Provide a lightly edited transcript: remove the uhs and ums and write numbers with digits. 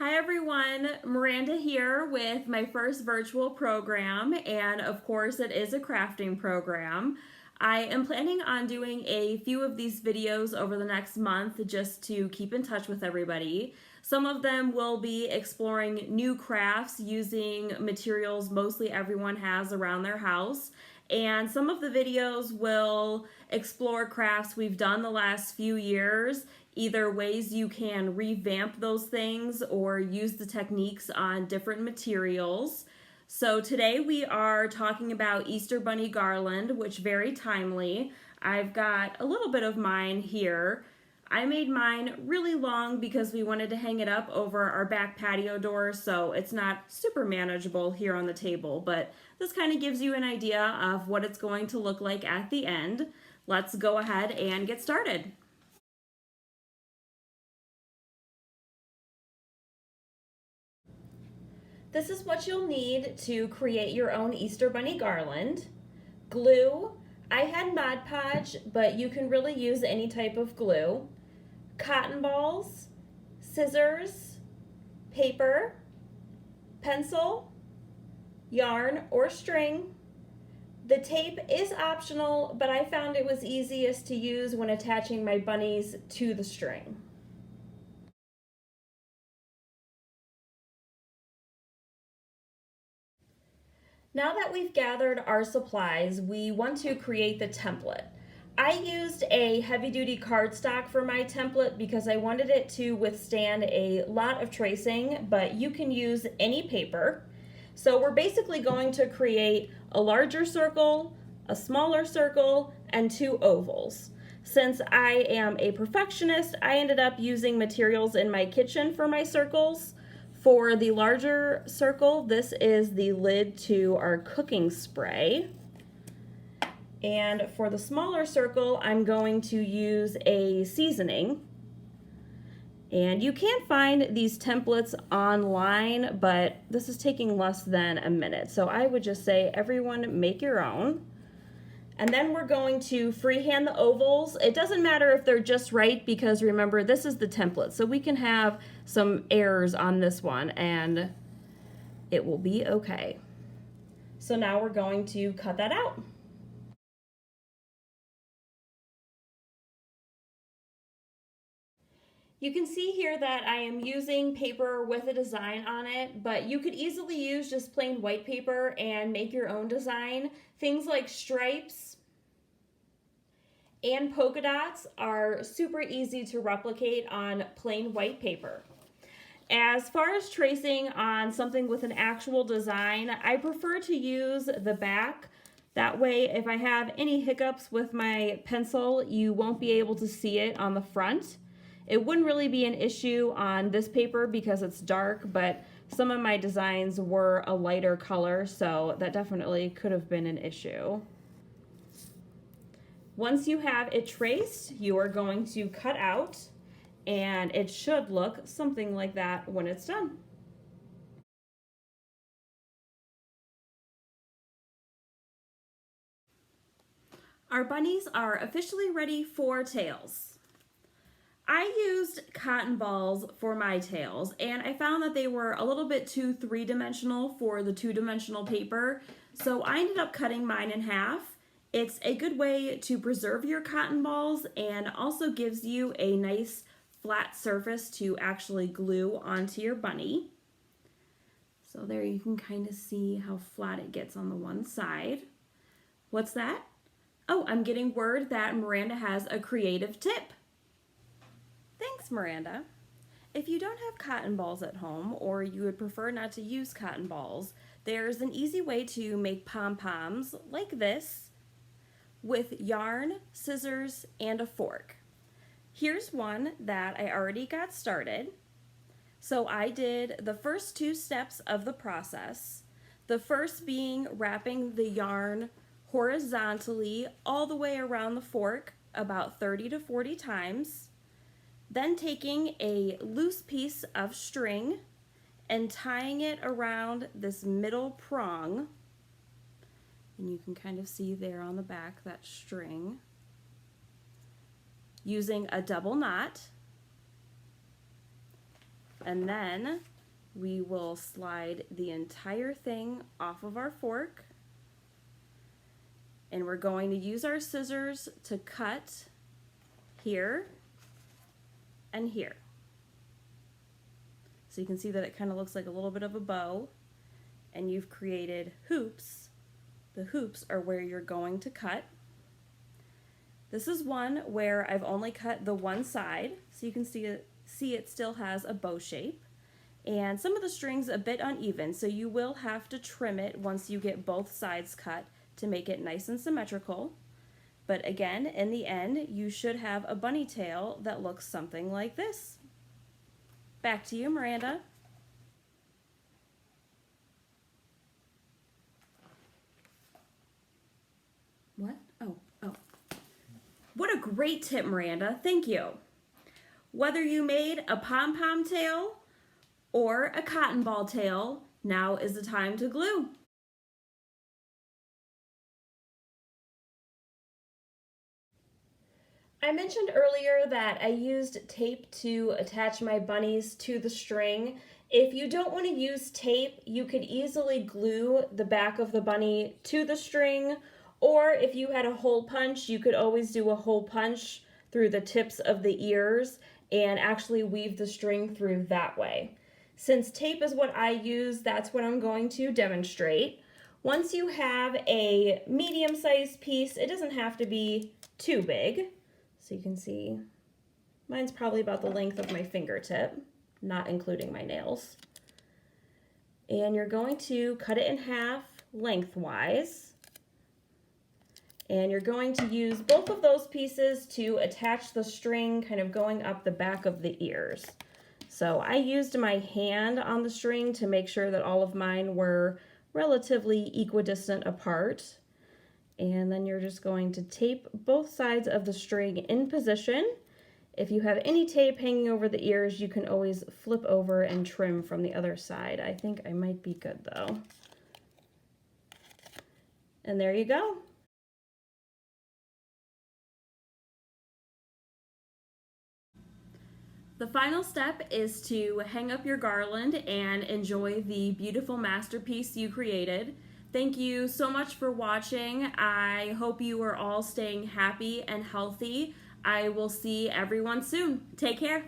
Hi everyone, Miranda here with my first virtual program, and of course it is a crafting program. I am planning on doing a few of these videos over the next month just to keep in touch with everybody. Some of them will be exploring new crafts using materials mostly everyone has around their house. And some of the videos will explore crafts we've done the last few years, either ways you can revamp those things or use the techniques on different materials. So today we are talking about Easter Bunny garland, which very timely. I've got a little bit of mine here. I made mine really long because we wanted to hang it up over our back patio door, so it's not super manageable here on the table, but this kind of gives you an idea of what it's going to look like at the end. Let's go ahead and get started. This is what you'll need to create your own Easter Bunny garland. Glue. I had Mod Podge, but you can really use any type of glue. Cotton balls, scissors, paper, pencil, yarn or string. The tape is optional, but I found it was easiest to use when attaching my bunnies to the string. Now that we've gathered our supplies, we want to create the template. I used a heavy-duty cardstock for my template because I wanted it to withstand a lot of tracing, but you can use any paper. So we're basically going to create a larger circle, a smaller circle, and two ovals. Since I am a perfectionist, I ended up using materials in my kitchen for my circles. For the larger circle, this is the lid to our cooking spray. And for the smaller circle, I'm going to use a seasoning. And you can find these templates online, but this is taking less than a minute. So I would just say, everyone make your own. And then we're going to freehand the ovals. It doesn't matter if they're just right because remember, this is the template. So we can have some errors on this one and it will be okay. So now we're going to cut that out. You can see here that I am using paper with a design on it, but you could easily use just plain white paper and make your own design. Things like stripes and polka dots are super easy to replicate on plain white paper. As far as tracing on something with an actual design, I prefer to use the back. That way, if I have any hiccups with my pencil, you won't be able to see it on the front. It wouldn't really be an issue on this paper because it's dark, but some of my designs were a lighter color, so that definitely could have been an issue. Once you have it traced, you are going to cut out, and it should look something like that when it's done. Our bunnies are officially ready for tails. I used cotton balls for my tails, and I found that they were a little bit too three-dimensional for the two-dimensional paper, so I ended up cutting mine in half. It's a good way to preserve your cotton balls and also gives you a nice flat surface to actually glue onto your bunny. So there you can kind of see how flat it gets on the one side. What's that? Oh, I'm getting word that Miranda has a creative tip. Thanks, Miranda. If you don't have cotton balls at home, or you would prefer not to use cotton balls, there's an easy way to make pom-poms like this with yarn, scissors, and a fork. Here's one that I already got started. So I did the first two steps of the process. The first being wrapping the yarn horizontally all the way around the fork about 30 to 40 times. Then taking a loose piece of string and tying it around this middle prong. And you can kind of see there on the back that string. Using a double knot. And then we will slide the entire thing off of our fork, and we're going to use our scissors to cut here and here. So you can see that it kind of looks like a little bit of a bow, and you've created hoops. The hoops are where you're going to cut. This is one where I've only cut the one side, so you can see it still has a bow shape. And some of the string's a bit uneven, so you will have to trim it once you get both sides cut to make it nice and symmetrical. But again, in the end, you should have a bunny tail that looks something like this. Back to you, Miranda. What? Oh. What a great tip, Miranda. Thank you. Whether you made a pom-pom tail or a cotton ball tail, now is the time to glue. I mentioned earlier that I used tape to attach my bunnies to the string. If you don't want to use tape, you could easily glue the back of the bunny to the string, or if you had a hole punch, you could always do a hole punch through the tips of the ears and actually weave the string through that way. Since tape is what I use, that's what I'm going to demonstrate. Once you have a medium-sized piece, it doesn't have to be too big. So you can see, mine's probably about the length of my fingertip, not including my nails. And you're going to cut it in half lengthwise. And you're going to use both of those pieces to attach the string kind of going up the back of the ears. So I used my hand on the string to make sure that all of mine were relatively equidistant apart. And then you're just going to tape both sides of the string in position. If you have any tape hanging over the ears, you can always flip over and trim from the other side. I think I might be good though. And there you go. The final step is to hang up your garland and enjoy the beautiful masterpiece you created. Thank you so much for watching. I hope you are all staying happy and healthy. I will see everyone soon. Take care.